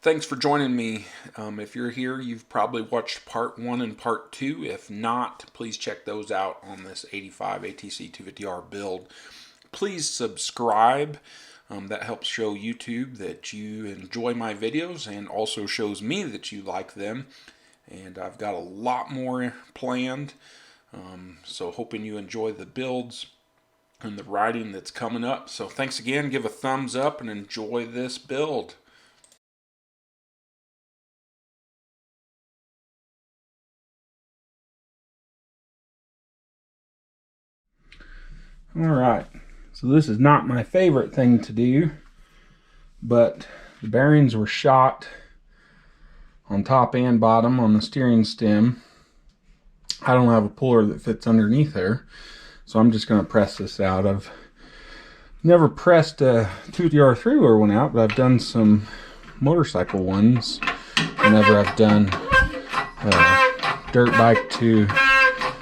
Thanks for joining me. If you're here, you've probably watched part 1 and part 2. If not, please check those out on this 85 ATC 250R build. Please subscribe. That helps show YouTube that you enjoy my videos and also shows me that you like them. And I've got a lot more planned, so hoping you enjoy the builds and the riding that's coming up. So thanks again, give a thumbs up and enjoy this build. Alright, so this is not my favorite thing to do, but the bearings were shot on top and bottom on the steering stem. I don't have a puller that fits underneath there, so I'm just going to press this out. I've never pressed a 250R three-wheeler one out, but I've done some motorcycle ones whenever I've done dirt bike to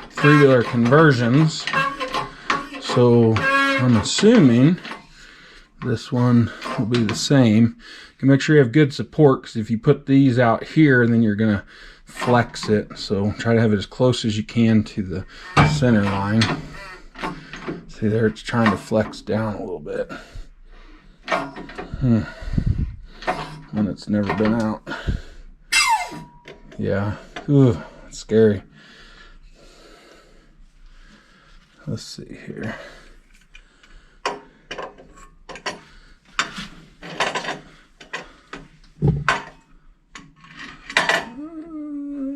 three-wheeler conversions. So I'm assuming this one will be the same. You can make sure you have good support, because if you put these out here, then you're going to flex it. So try to have it as close as you can to the center line. See there, it's trying to flex down a little bit. When it's never been out. Yeah, ooh, it's scary. Let's see here.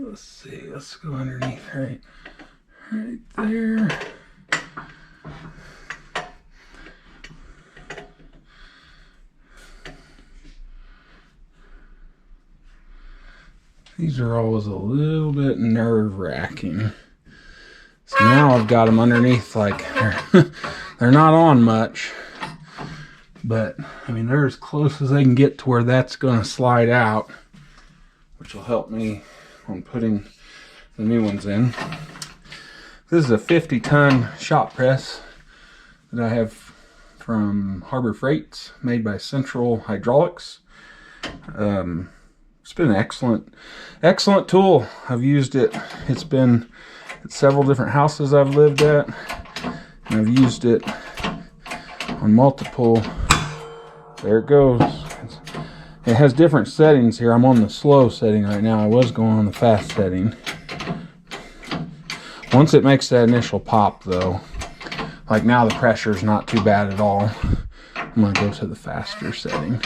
Let's see. Let's go underneath right there. These are always a little bit nerve-wracking. So now I've got them underneath, like they're not on much, but I mean they're as close as they can get to where that's going to slide out, which will help me on putting the new ones in. This is a 50-ton shop press that I have from Harbor Freights, made by Central Hydraulics. It's been an excellent tool. I've used it. It's been at several different houses I've lived at, and I've used it on multiple. There it goes. It has different settings here. I'm on the slow setting right now. I was going on the fast setting. Once it makes that initial pop though, like now the pressure is not too bad at all, I'm going to go to the faster setting.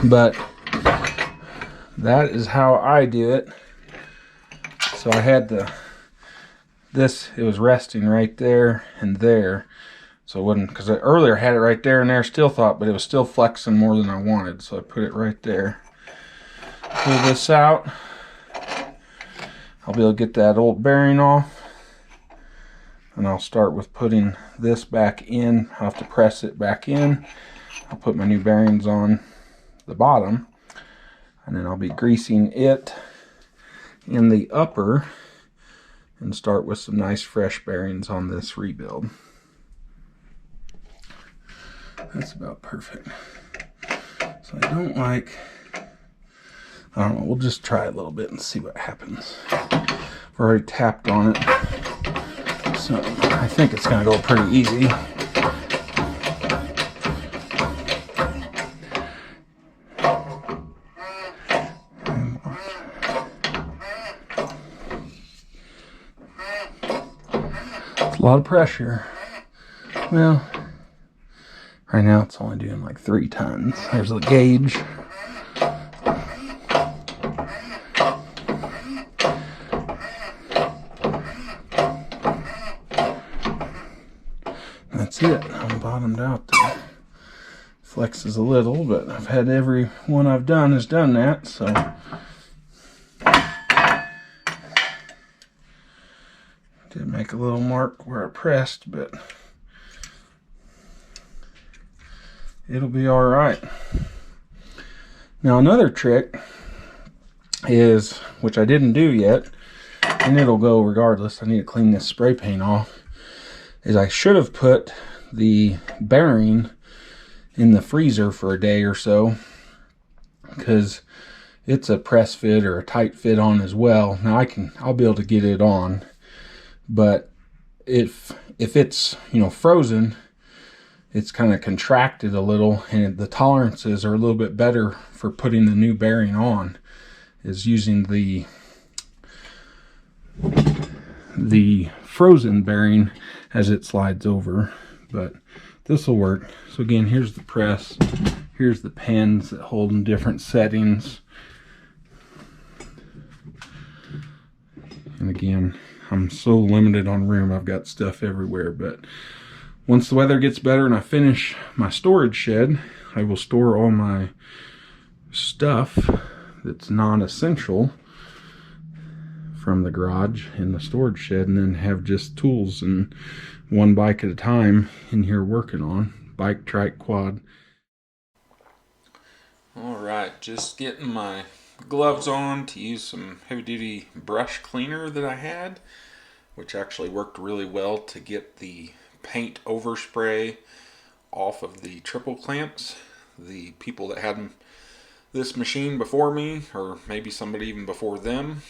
But that is how I do it. So I had it was resting right there and there. So it wouldn't, because I earlier had it right there and there, still thought, but it was still flexing more than I wanted. So I put it right there. Pull this out. I'll be able to get that old bearing off. And I'll start with putting this back in. I'll have to press it back in. I'll put my new bearings on the bottom, and then I'll be greasing it in the upper and start with some nice fresh bearings on this rebuild. That's about perfect. So I don't know, we'll just try a little bit and see what happens. I've already tapped on it, so I think it's going to go pretty easy. A lot of pressure. Well, right now it's only doing like 3 tons. There's the gauge. That's it. I'm bottomed out there. Flexes a little, but I've had every one I've done has done that, so. Did make a little mark where I pressed, but it'll be all right. Now another trick is, which I didn't do yet, and it'll go regardless, I need to clean this spray paint off, is I should have put the bearing in the freezer for a day or so, because it's a press fit or a tight fit on as well. Now I'll be able to get it on, but if it's, you know, frozen, it's kind of contracted a little, and the tolerances are a little bit better for putting the new bearing on, is using the frozen bearing as it slides over. But this will work. So again, here's the press, here's the pins that hold in different settings, and again, I'm so limited on room, I've got stuff everywhere. But once the weather gets better and I finish my storage shed, I will store all my stuff that's non-essential from the garage in the storage shed, and then have just tools and one bike at a time in here working on. Bike, trike, quad. Alright, just getting my gloves on to use some heavy-duty brush cleaner that I had, which actually worked really well to get the paint overspray off of the triple clamps. The people that had this machine before me, or maybe somebody even before them,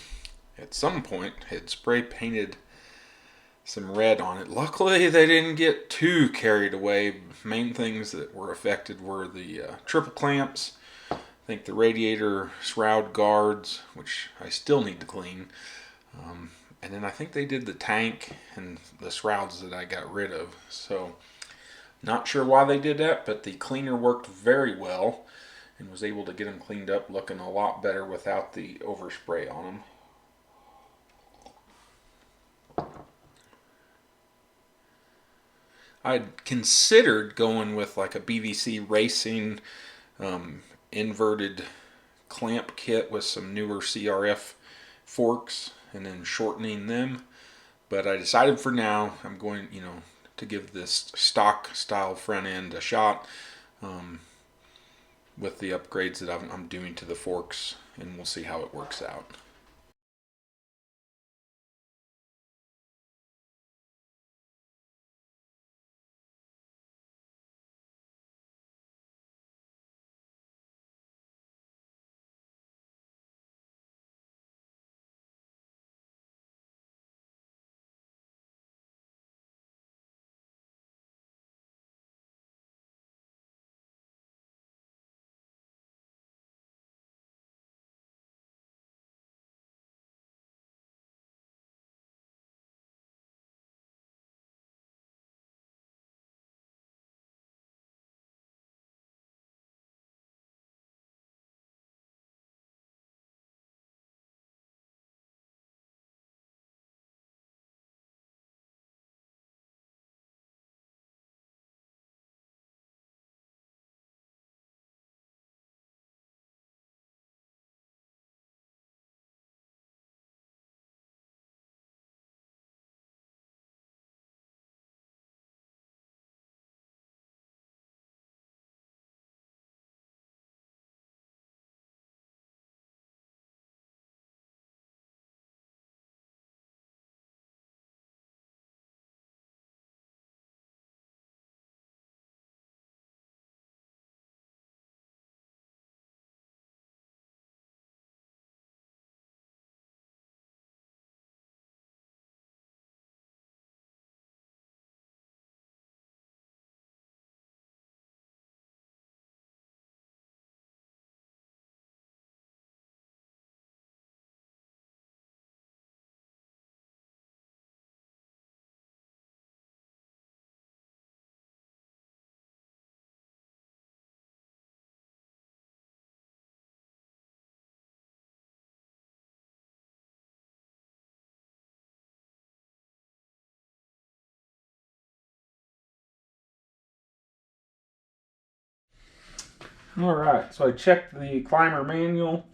at some point had spray painted some red on it. Luckily they didn't get too carried away. Main things that were affected were the triple clamps, I think the radiator shroud guards, which I still need to clean, and then I think they did the tank and the shrouds that I got rid of. So not sure why they did that, but the cleaner worked very well and was able to get them cleaned up looking a lot better without the overspray on them. I'd considered going with like a BVC Racing inverted clamp kit with some newer CRF forks and then shortening them, but I decided for now I'm going, you know, to give this stock style front end a shot with the upgrades that I'm doing to the forks, and we'll see how it works out. Alright, so I checked the climber manual,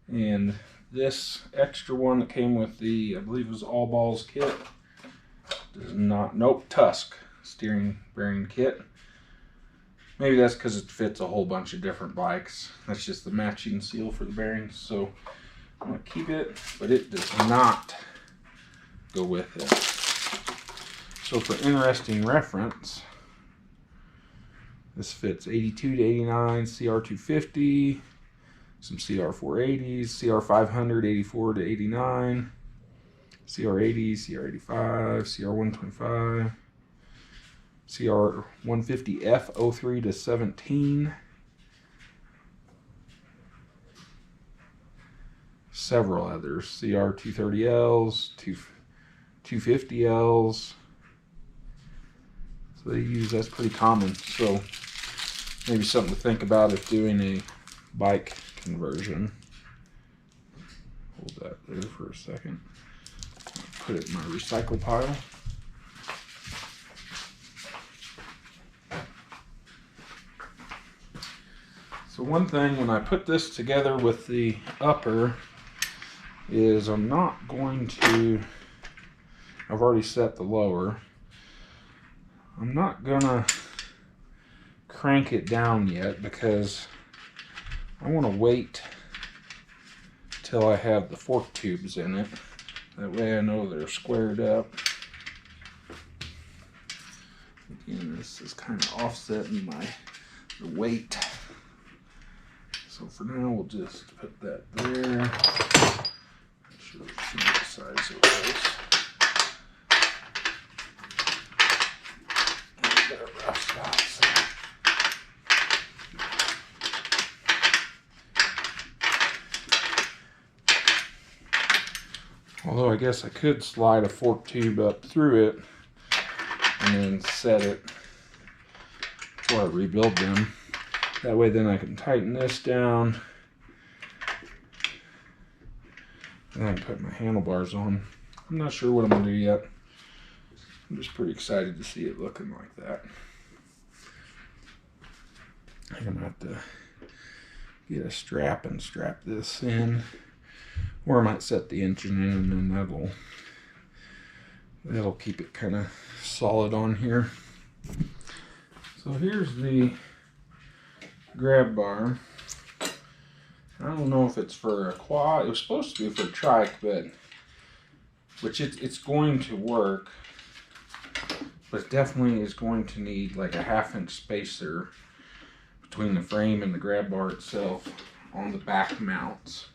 and this extra one that came with the, I believe it was All Balls kit, does not, nope, Tusk steering bearing kit. Maybe that's because it fits a whole bunch of different bikes. That's just the matching seal for the bearings, so I'm going to keep it, but it does not go with it. So for interesting reference, this fits 82 to 89, CR250, some CR480s, CR500, 84 to 89, CR80, CR85, CR125, CR150F 03 to 17, several others, CR230Ls, 250Ls. So they use, that's pretty common. So maybe something to think about if doing a bike conversion. Hold that there for a second. Put it in my recycle pile. So one thing when I put this together with the upper is I'm not going to, I've already set the lower. I'm not gonna crank it down yet because I want to wait till I have the fork tubes in it. That way I know they're squared up. Again, this is kind of offsetting the weight. So for now we'll just put that there. Make sure you see the size of those. Although I guess I could slide a fork tube up through it and then set it before I rebuild them. That way then I can tighten this down and I can put my handlebars on. I'm not sure what I'm going to do yet. I'm just pretty excited to see it looking like that. I'm going to have to get a strap and strap this in. Or I might set the engine in and then that'll keep it kind of solid on here. So here's the grab bar. I don't know if it's for a quad. It was supposed to be for a trike, but it's going to work. But it definitely is going to need like a 1/2 inch spacer between the frame and the grab bar itself on the back mounts.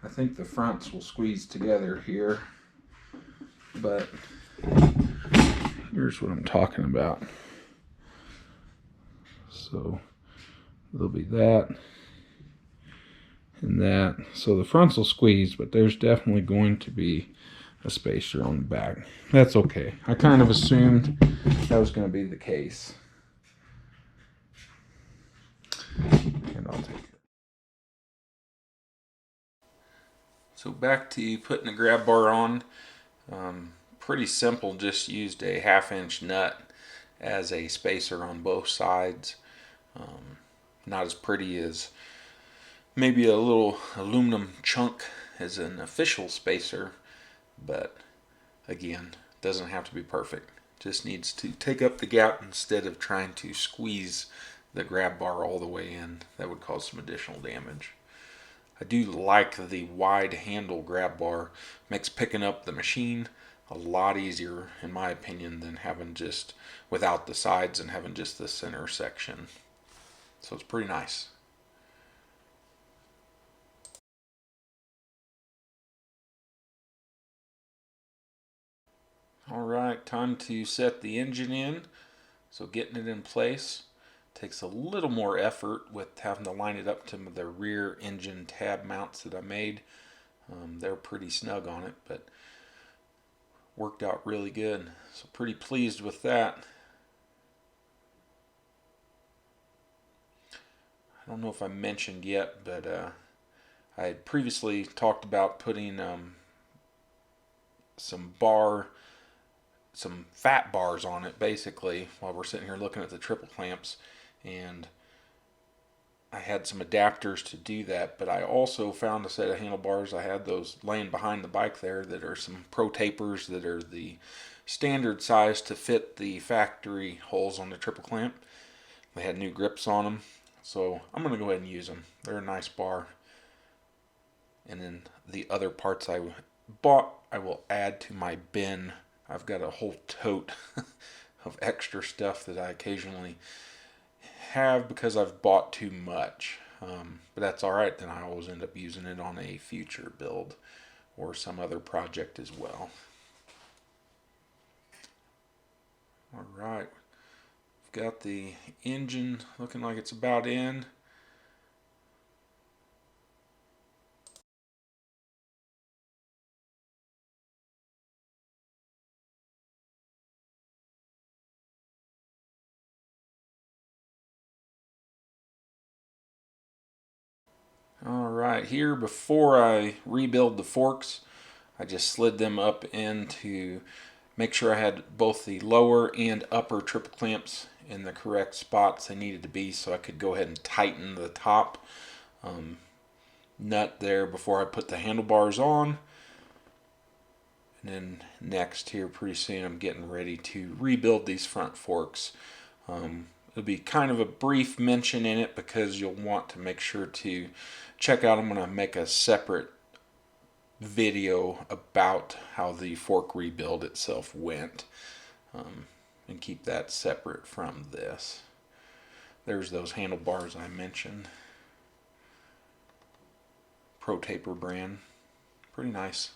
I think the fronts will squeeze together here, but here's what I'm talking about. So there'll be that and that. So the fronts will squeeze, but there's definitely going to be a spacer on the back. That's okay. I kind of assumed that was going to be the case. And I'll take it. So back to putting the grab bar on. Pretty simple, just used a 1/2 inch nut as a spacer on both sides. Not as pretty as maybe a little aluminum chunk as an official spacer, but again, doesn't have to be perfect. Just needs to take up the gap instead of trying to squeeze the grab bar all the way in. That would cause some additional damage. I do like the wide handle grab bar. Makes picking up the machine a lot easier, in my opinion, than having just without the sides and having just the center section. So it's pretty nice. Alright, time to set the engine in. So getting it in place takes a little more effort with having to line it up to the rear engine tab mounts that I made. They're pretty snug on it, but worked out really good. So pretty pleased with that. I don't know if I mentioned yet, but I had previously talked about putting some fat bars on it, basically, while we're sitting here looking at the triple clamps, and I had some adapters to do that, but I also found a set of handlebars. I had those laying behind the bike there that are some pro tapers that are the standard size to fit the factory holes on the triple clamp. They had new grips on them, so I'm going to go ahead and use them. They're a nice bar. And then the other parts I bought, I will add to my bin I've got a whole tote of extra stuff that I occasionally have because I've bought too much. But that's alright, then I always end up using it on a future build or some other project as well. Alright, we've got the engine looking like it's about in. Alright, here before I rebuild the forks, I just slid them up in to make sure I had both the lower and upper triple clamps in the correct spots they needed to be, so I could go ahead and tighten the top nut there before I put the handlebars on. And then next here pretty soon I'm getting ready to rebuild these front forks. It'll be kind of a brief mention in it because you'll want to make sure to check out. I'm going to make a separate video about how the fork rebuild itself went, and keep that separate from this. There's those handlebars I mentioned. Pro Taper brand. Pretty nice.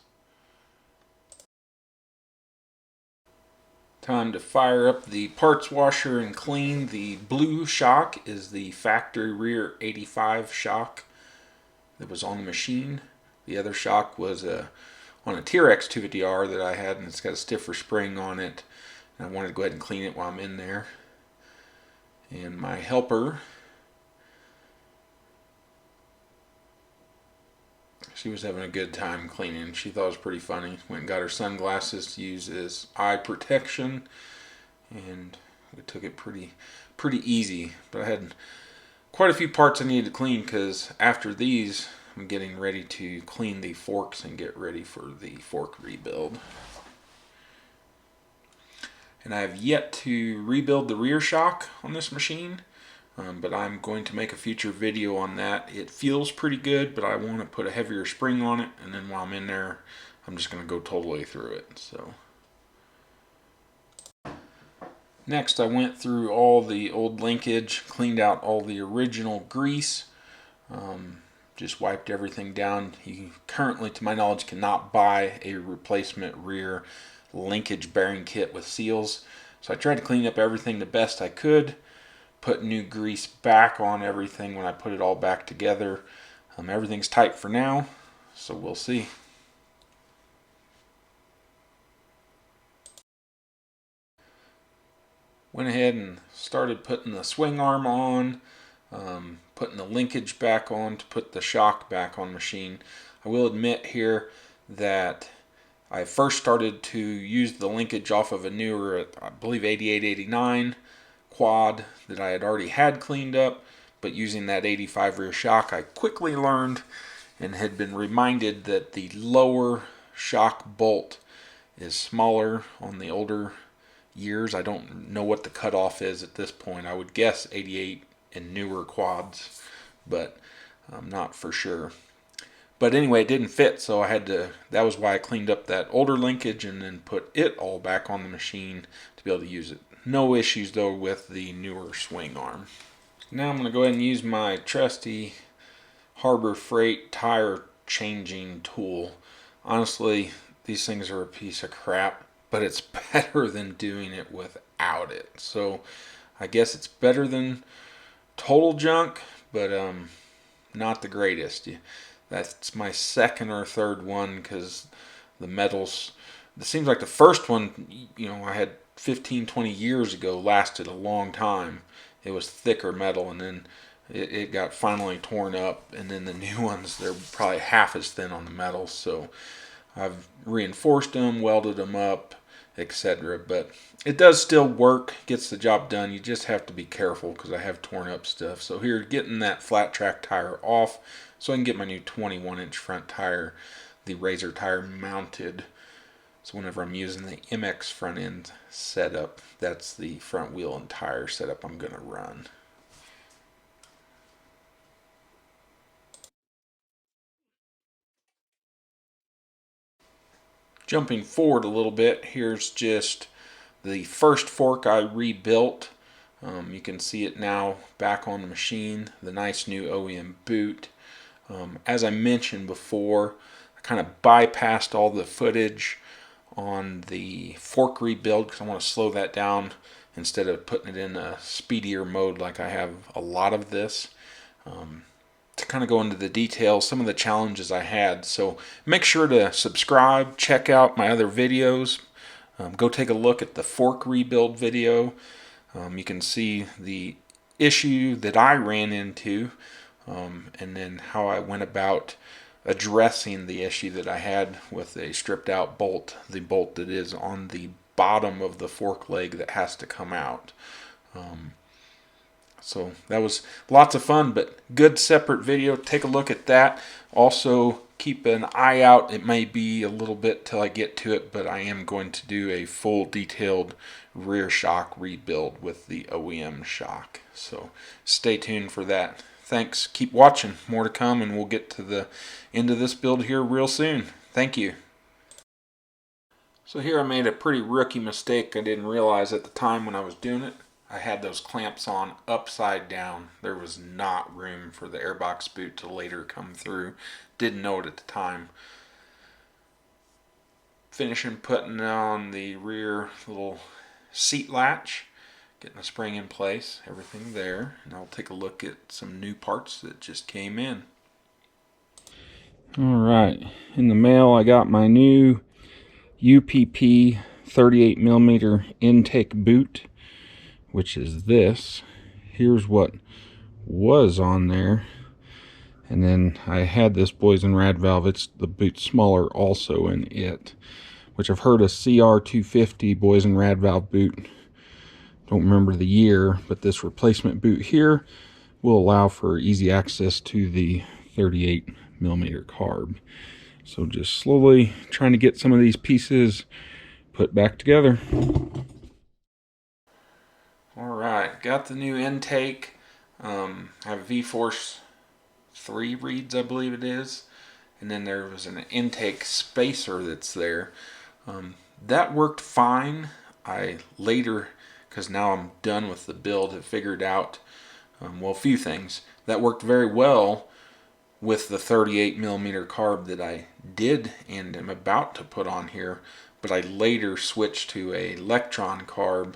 Time to fire up the parts washer and clean. The blue shock is the factory rear 85 shock that was on the machine. The other shock was on a TRX 250R that I had, and it's got a stiffer spring on it. And I wanted to go ahead and clean it while I'm in there. And my helper, she was having a good time cleaning. She thought it was pretty funny. Went and got her sunglasses to use as eye protection, and we took it pretty easy. But I had quite a few parts I needed to clean because after these I'm getting ready to clean the forks and get ready for the fork rebuild. And I have yet to rebuild the rear shock on this machine, but I'm going to make a future video on that. It feels pretty good, but I want to put a heavier spring on it, and then while I'm in there I'm just going to go totally through it. So next I went through all the old linkage, cleaned out all the original grease, just wiped everything down. You currently, to my knowledge, cannot buy a replacement rear linkage bearing kit with seals. So I tried to clean up everything the best I could, put new grease back on everything when I put it all back together. Everything's tight for now, so we'll see. Went ahead and started putting the swing arm on, putting the linkage back on to put the shock back on the machine. I will admit here that I first started to use the linkage off of a newer, I believe 8889 quad that I had already had cleaned up, but using that 85 rear shock I quickly learned and had been reminded that the lower shock bolt is smaller on the older years. I don't know what the cutoff is at this point. I would guess 88 and newer quads, but I'm not for sure. But anyway, it didn't fit, so I had to, that was why I cleaned up that older linkage and then put it all back on the machine to be able to use it. No issues though with the newer swing arm. Now I'm going to go ahead and use my trusty Harbor Freight tire changing tool. Honestly, these things are a piece of crap, but it's better than doing it without it. So I guess it's better than total junk, but not the greatest. That's my second or third one because the metals, it seems like the first one, I had 15-20 years ago, lasted a long time. It was thicker metal, and then it got finally torn up, and then the new ones, they're probably half as thin on the metal. So I've reinforced them, welded them up, etc. But it does still work, gets the job done. You just have to be careful because I have torn up stuff. So here, getting that flat track tire off so I can get my new 21-inch front tire, the Razr tire, mounted. So whenever I'm using the MX front end setup, that's the front wheel and tire setup I'm going to run. Jumping forward a little bit, here's just the first fork I rebuilt. You can see it now back on the machine, the nice new OEM boot. As I mentioned before, I kind of bypassed all the footage on the fork rebuild because I want to slow that down instead of putting it in a speedier mode like I have a lot of this. To kind of go into the details, some of the challenges I had. So make sure to subscribe, check out my other videos. Go take a look at the fork rebuild video. You can see the issue that I ran into, and then how I went about addressing the issue that I had with a stripped out bolt, the bolt that is on the bottom of the fork leg that has to come out. So that was lots of fun, but good separate video. Take a look at that. Also keep an eye out. It may be a little bit till I get to it, but I am going to do a full detailed rear shock rebuild with the OEM shock. So stay tuned for that. Thanks. Keep watching. More to come, and we'll get to the end of this build here real soon. Thank you. So here I made a pretty rookie mistake I didn't realize at the time when I was doing it. I had those clamps on upside down. There was not room for the airbox boot to later come through. Didn't know it at the time. Finishing putting on the rear little seat latch, getting the spring in place, everything there. And I'll take a look at some new parts that just came in. Alright, in the mail I got my new UPP 38mm intake boot, which is this. Here's what was on there. And then I had this Boysen rad valve. It's the boot smaller also in it, which I've heard a CR250 Boysen rad valve boot. Don't remember the year, but this replacement boot here will allow for easy access to the 38mm carb. So just slowly trying to get some of these pieces put back together. Alright, got the new intake. I have V-Force 3 reeds, I believe it is. And then there was an intake spacer that's there. That worked fine. I later, because now I'm done with the build, have figured out, well, a few things. That worked very well with the 38mm carb that I did and am about to put on here. But I later switched to a Lectron carb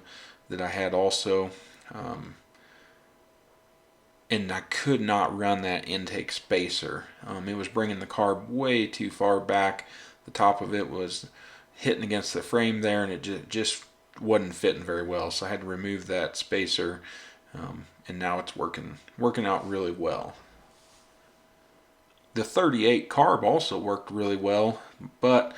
that I had also, and I could not run that intake spacer. It was bringing the carb way too far back. The top of it was hitting against the frame there, and it just wasn't fitting very well. So I had to remove that spacer, and now it's working out really well. The 38 carb also worked really well, but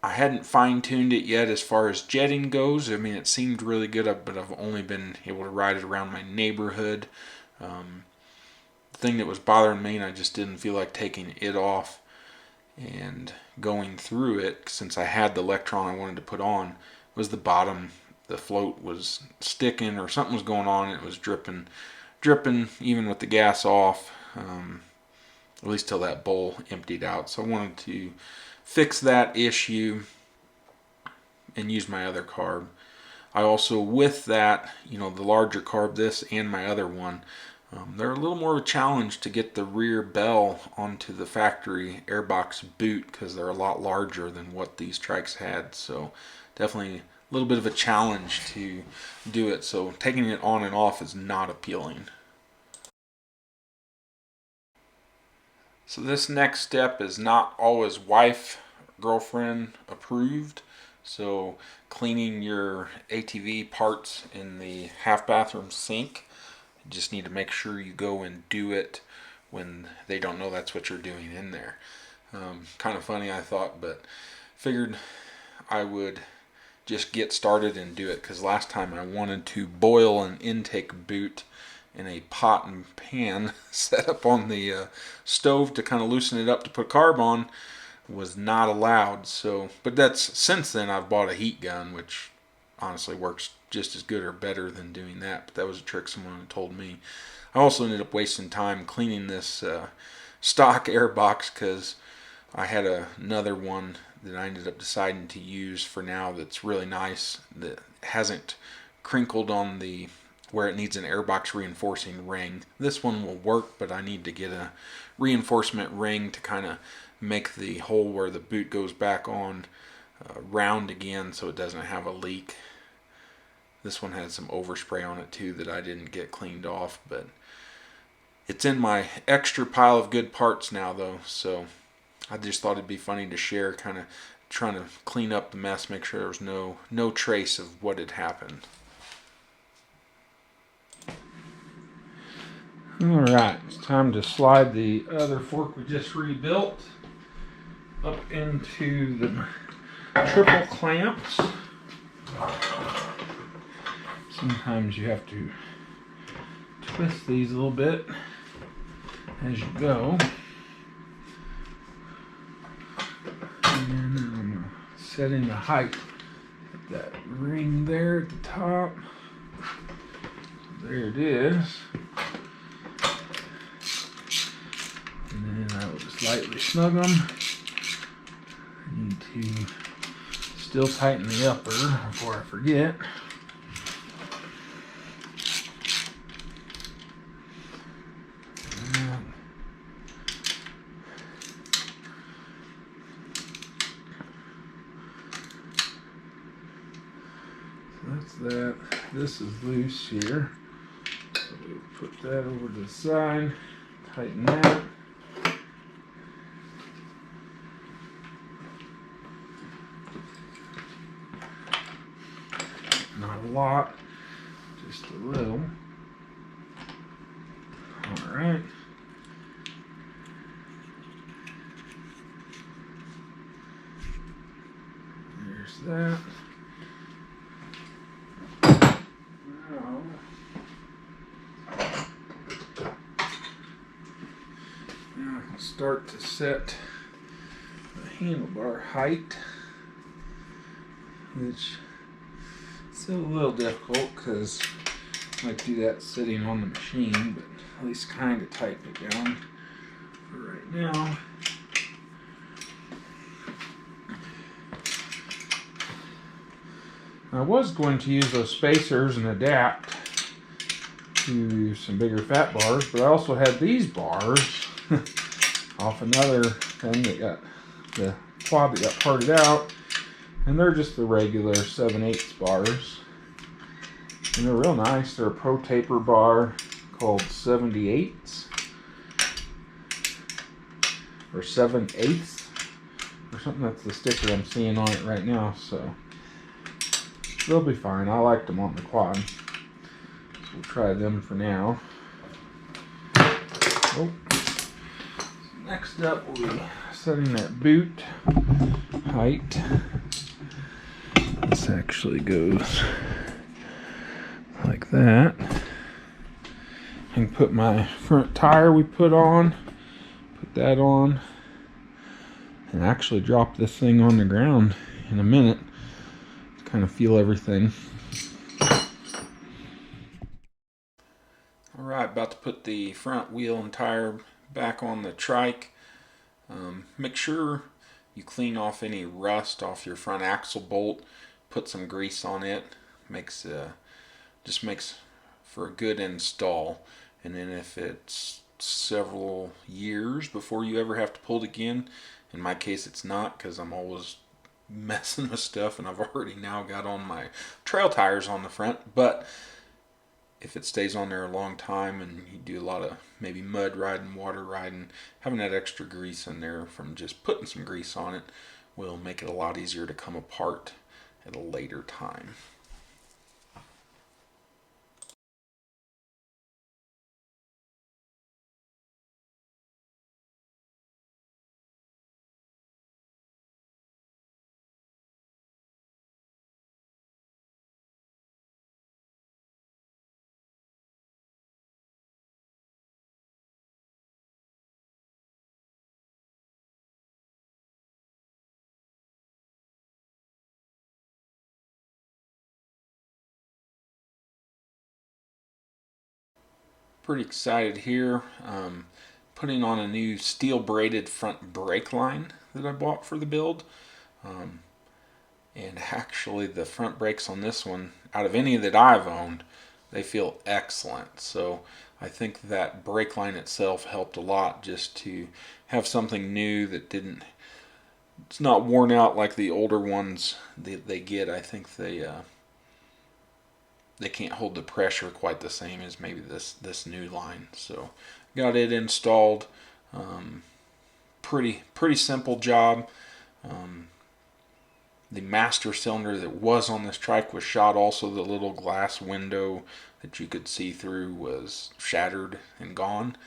I hadn't fine-tuned it yet as far as jetting goes. I mean, it seemed really good, but I've only been able to ride it around my neighborhood. The thing that was bothering me, and I just didn't feel like taking it off and going through it, since I had the Lectron I wanted to put on, was the bottom. The float was sticking, or something was going on. It was dripping even with the gas off, at least till that bowl emptied out. So I wanted to fix that issue and use my other carb. I also, with that, the larger carb, this and my other one, they're a little more of a challenge to get the rear bell onto the factory airbox boot, because they're a lot larger than what these Trikes had. So definitely a little bit of a challenge to do it. So taking it on and off is not appealing. So this next step is not always wife, girlfriend approved. So cleaning your ATV parts in the half bathroom sink, you just need to make sure you go and do it when they don't know that's what you're doing in there. Kind of funny, I thought, but figured I would just get started and do it, because last time I wanted to boil an intake boot in a pot and pan set up on the stove to kind of loosen it up to put carb on, was not allowed. So, but that's, since then I've bought a heat gun, which honestly works just as good or better than doing that. But that was a trick someone told me. I also ended up wasting time cleaning this stock airbox, because I had another one that I ended up deciding to use for now that's really nice, that hasn't crinkled on the where it needs an airbox reinforcing ring. This one will work, but I need to get a reinforcement ring to kind of make the hole where the boot goes back on round again so it doesn't have a leak. This one had some overspray on it too that I didn't get cleaned off, but it's in my extra pile of good parts now though, so I just thought it'd be funny to share, kind of trying to clean up the mess, make sure there was no trace of what had happened. Alright, it's time to slide the other fork we just rebuilt up into the triple clamps. Sometimes you have to twist these a little bit as you go. And I'm setting the height of that ring there at the top. There it is. And then I will just lightly snug them. I need to still tighten the upper before I forget. That's that. This is loose here. So we'll put that over to the side, tighten that. Not a lot, just a little. Alright. There's that. Now I can start to set the handlebar height, which is still a little difficult because I like to do that sitting on the machine, but at least kind of tighten it down for right now. I was going to use those spacers and adapt to some bigger fat bars, but I also had these bars off another thing that got the quad that got parted out, and they're just the regular 7/8 bars, and they're real nice. They're a pro taper bar called 78s or 7/8 or something. That's the sticker I'm seeing on it right now, so they'll be fine. I liked them on the quad, so we'll try them for now. Oh. Next up, we'll be setting that boot height. This actually goes like that. I can put my front tire we put on, put that on, and actually drop this thing on the ground in a minute. Kind of feel everything. Alright, about to put the front wheel and tire back on the Trike. Make sure you clean off any rust off your front axle bolt. Put some grease on it. Just makes for a good install. And then if it's several years before you ever have to pull it again, in my case it's not, because I'm always messing with stuff and I've already now got on my trail tires on the front. But if it stays on there a long time and you do a lot of maybe mud riding, water riding, having that extra grease in there from just putting some grease on it will make it a lot easier to come apart at a later time. Pretty excited here. Putting on a new steel braided front brake line. that I bought for the build. And actually the front brakes on this one, out of any that I've owned, they feel excellent. So I think that brake line itself helped a lot, just to have something new that didn't, it's not worn out like the older ones they get. I think they can't hold the pressure quite the same as maybe this new line. So got it installed. Pretty simple job. The master cylinder that was on this trike was shot. Also, the little glass window that you could see through was shattered and gone.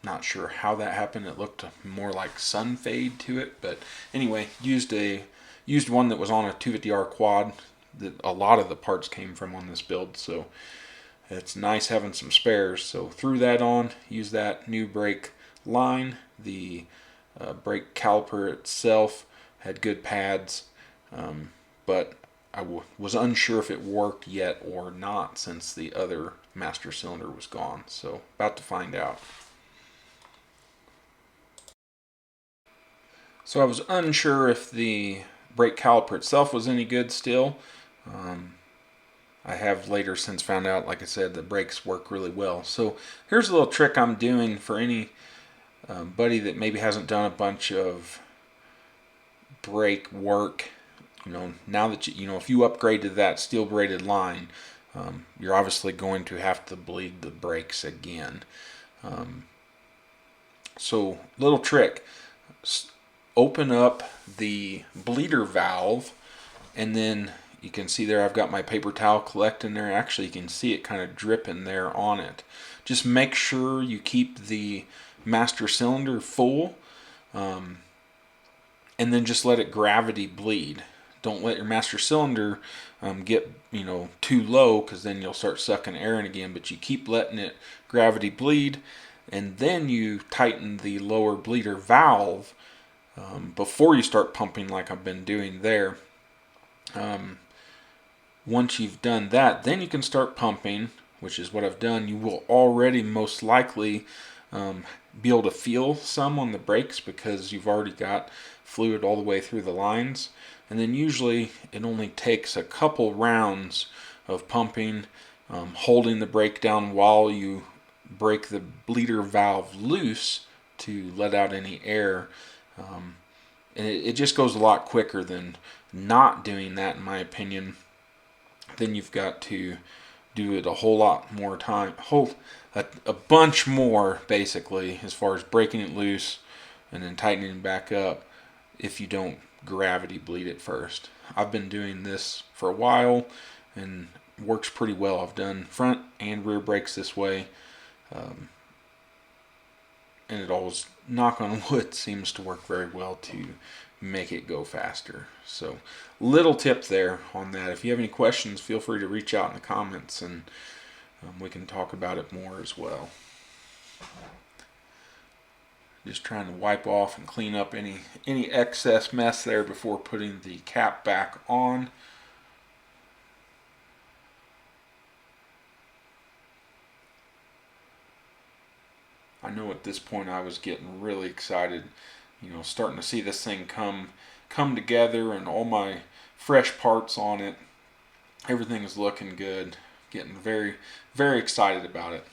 Not sure how that happened. It looked more like sun fade to it, but anyway, used one that was on a 250R quad that a lot of the parts came from on this build, so it's nice having some spares. So threw that on, used that new brake line. The brake caliper itself had good pads, but I was unsure if it worked yet or not, since the other master cylinder was gone. So about to find out. So I was unsure if the brake caliper itself was any good still. I have later since found out, like I said, the brakes work really well. So here's a little trick I'm doing for any buddy that maybe hasn't done a bunch of brake work. Now that if you upgrade to that steel braided line, you're obviously going to have to bleed the brakes again. So little trick: open up the bleeder valve, and then you can see there I've got my paper towel collecting there. Actually, you can see it kind of dripping there on it. Just make sure you keep the master cylinder full, and then just let it gravity bleed. Don't let your master cylinder get too low, because then you'll start sucking air in again. But you keep letting it gravity bleed, and then you tighten the lower bleeder valve before you start pumping, like I've been doing there. Once you've done that, then you can start pumping, which is what I've done. You will already most likely be able to feel some on the brakes, because you've already got fluid all the way through the lines. And then usually it only takes a couple rounds of pumping, holding the brake down while you break the bleeder valve loose to let out any air. And it just goes a lot quicker than not doing that, in my opinion. Then you've got to do it a whole lot more time, a bunch more basically, as far as breaking it loose and then tightening it back up, if you don't gravity bleed it first. I've been doing this for a while and works pretty well. I've done front and rear brakes this way, and it always, knock on wood, seems to work very well to make it go faster. So little tip there on that. If you have any questions, feel free to reach out in the comments, and we can talk about it more as well. Just trying to wipe off and clean up any excess mess there before putting the cap back on. I know at this point I was getting really excited, starting to see this thing come together, and all my fresh parts on it. Everything is looking good. Getting very, very excited about it.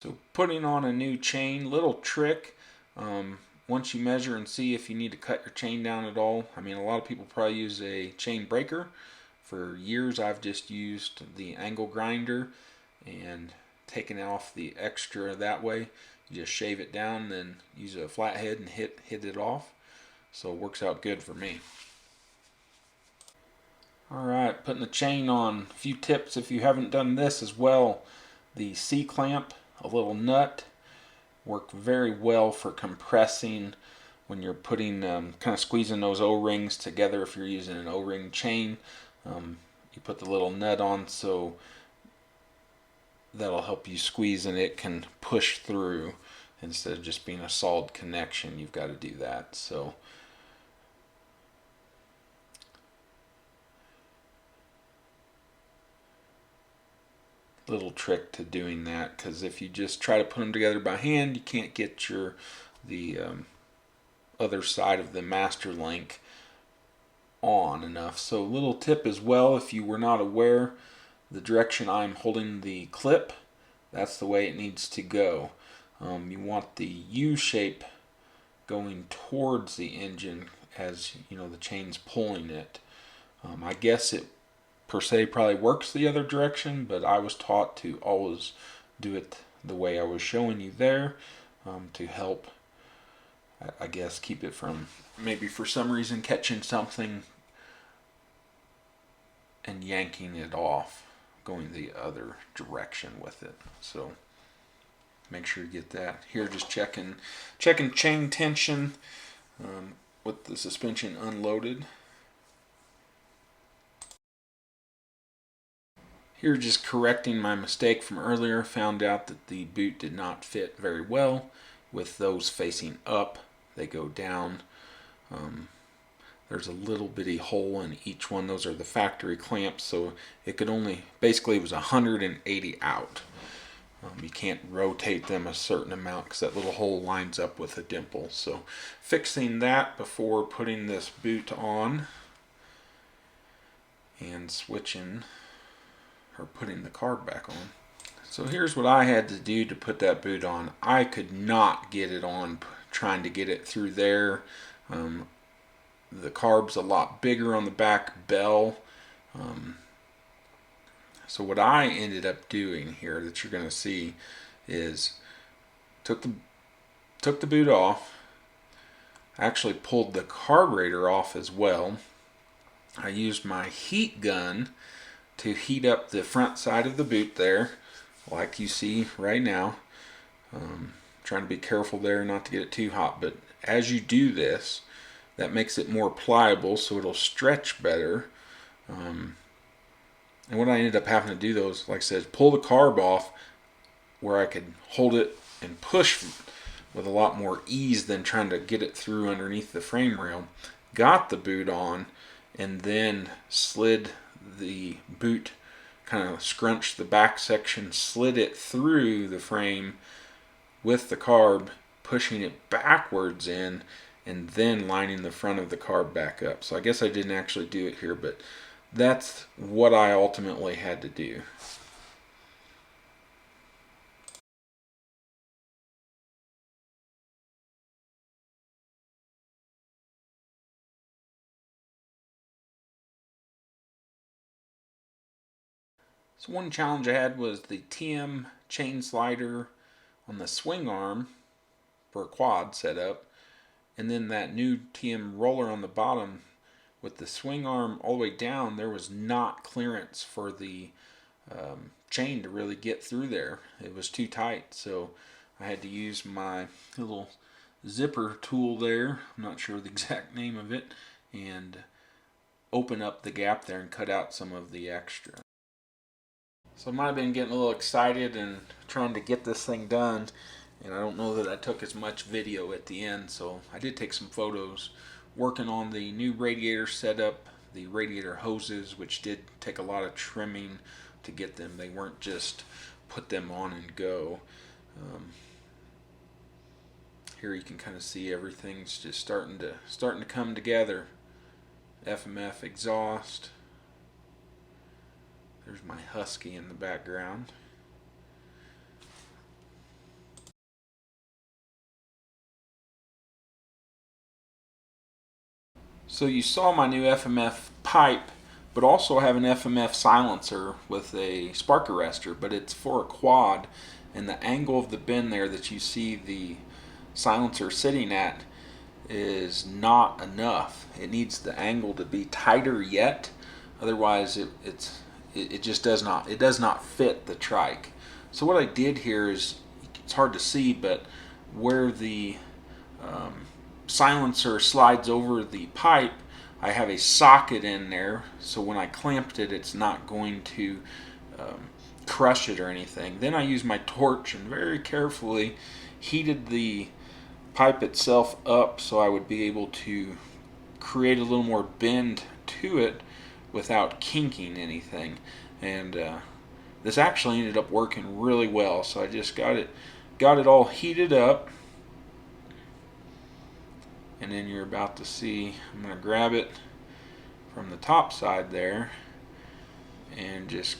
So putting on a new chain, little trick. Once you measure and see if you need to cut your chain down at all. I mean, a lot of people probably use a chain breaker. For years I've just used the angle grinder and taken off the extra that way. You just shave it down, then use a flathead and hit it off. So it works out good for me. Alright, putting the chain on. A few tips if you haven't done this as well. The C-clamp, a little nut, work very well for compressing when you're putting, kind of squeezing those O-rings together. If you're using an O-ring chain, you put the little nut on, so that'll help you squeeze and it can push through instead of just being a solid connection. You've got to do that. So little trick to doing that, because if you just try to put them together by hand, you can't get the other side of the master link on enough. So little tip as well, if you were not aware, the direction I'm holding the clip, that's the way it needs to go. You want the U shape going towards the engine as you know the chain's pulling it. I guess it per se probably works the other direction, but I was taught to always do it the way I was showing you there, to help, I guess, keep it from maybe for some reason catching something and yanking it off, going the other direction with it. So make sure you get that. Here, just checking chain tension with the suspension unloaded. Here, just correcting my mistake from earlier. Found out that the boot did not fit very well with those facing up. They go down. There's a little bitty hole in each one. Those are the factory clamps, so it could only, basically it was 180 out. You can't rotate them a certain amount because that little hole lines up with a dimple. So fixing that before putting this boot on and switching or putting the carb back on. So here's what I had to do to put that boot on. I could not get it on trying to get it through there. The carb's a lot bigger on the back bell. So what I ended up doing here that you're going to see is took the boot off. Actually pulled the carburetor off as well. I used my heat gun to heat up the front side of the boot there, like you see right now. Trying to be careful there not to get it too hot, but as you do this, that makes it more pliable so it'll stretch better. And what I ended up having to do, those, like I said, pull the carb off where I could hold it and push with a lot more ease than trying to get it through underneath the frame rail. Got the boot on and then slid the boot, kind of scrunched the back section, slid it through the frame with the carb, pushing it backwards in, and then lining the front of the carb back up. So I guess I didn't actually do it here, but that's what I ultimately had to do. So one challenge I had was the TM chain slider on the Swingarm for a quad setup, and then that new TM roller on the bottom with the swing arm all the way down. There was not clearance for the chain to really get through there. It was too tight, so I had to use my little zipper tool there, I'm not sure the exact name of it, and open up the gap there and cut out some of the extra. So I might have been getting a little excited and trying to get this thing done, and I don't know that I took as much video at the end, so I did take some photos working on the new radiator setup, the radiator hoses, which did take a lot of trimming to get them. They weren't just put them on and go. Here you can kind of see everything's just starting to come together. FMF exhaust. There's my Husky in the background. So you saw my new FMF pipe, but also have an FMF silencer with a spark arrestor, but it's for a quad, and the angle of the bend there that you see the silencer sitting at is not enough. It needs the angle to be tighter yet, otherwise it just does not fit the trike. So what I did here is, it's hard to see, but where the silencer slides over the pipe, I have a socket in there, so when I clamped it, it's not going to crush it or anything. Then I used my torch and very carefully heated the pipe itself up so I would be able to create a little more bend to it without kinking anything. And this actually ended up working really well. So I just got it all heated up, and then you're about to see, I'm going to grab it from the top side there and just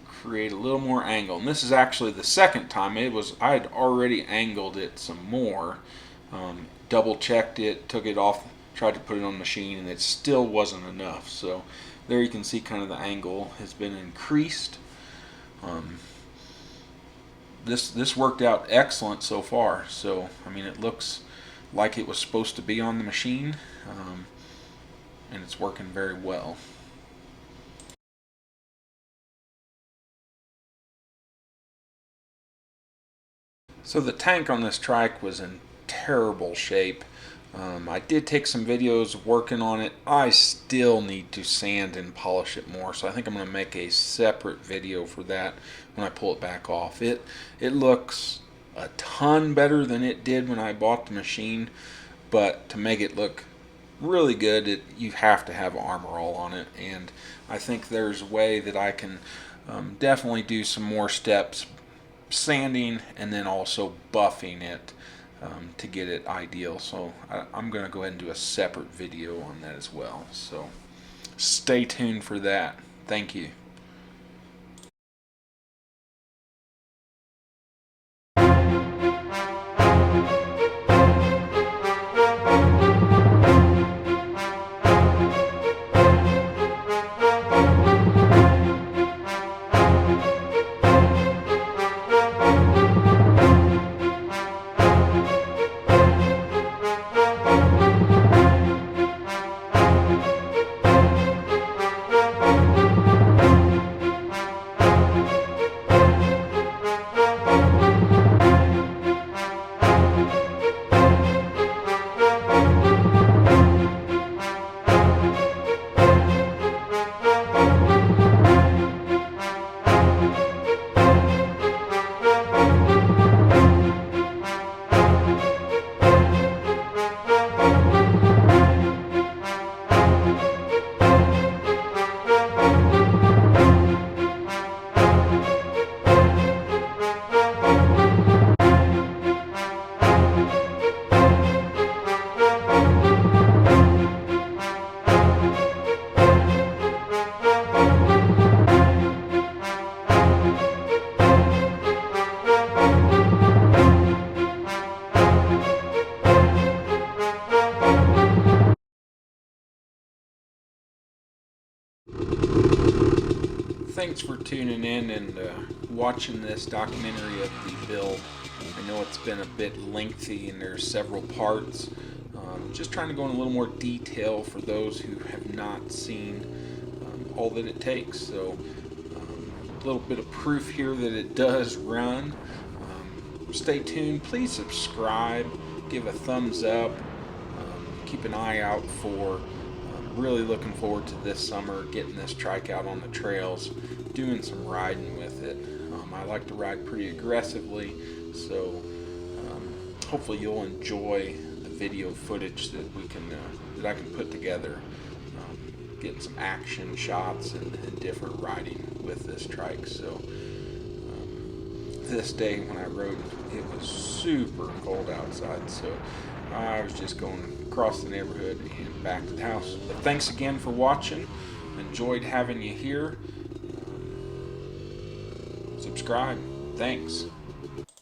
create a little more angle. And this is actually the second time. I had already angled it some more, double checked it, took it off, tried to put it on the machine, and it still wasn't enough. So there you can see kind of the angle has been increased. This worked out excellent so far. So I mean, it looks like it was supposed to be on the machine, and it's working very well. So the tank on this trike was in terrible shape. I did take some videos working on it. I still need to sand and polish it more, so I think I'm going to make a separate video for that when I pull it back off. It looks a ton better than it did when I bought the machine, but to make it look really good, you have to have Armor All on it, and I think there's a way that I can definitely do some more steps, sanding and then also buffing it to get it ideal. So I'm going to go ahead and do a separate video on that as well. So stay tuned for that. Thank you. Thanks for tuning in and watching this documentary of the build. I know it's been a bit lengthy and there's several parts. Just trying to go in a little more detail for those who have not seen all that it takes. So a little bit of proof here that it does run. Stay tuned. Please subscribe. Give a thumbs up. Keep an eye out for really looking forward to this summer, getting this trike out on the trails, doing some riding with it. I like to ride pretty aggressively, so hopefully you'll enjoy the video footage that that I can put together, getting some action shots and different riding with this trike. So this day when I rode, it was super cold outside, so I was just going across the neighborhood and back to the house. But thanks again for watching. Enjoyed having you here. Subscribe. Thanks.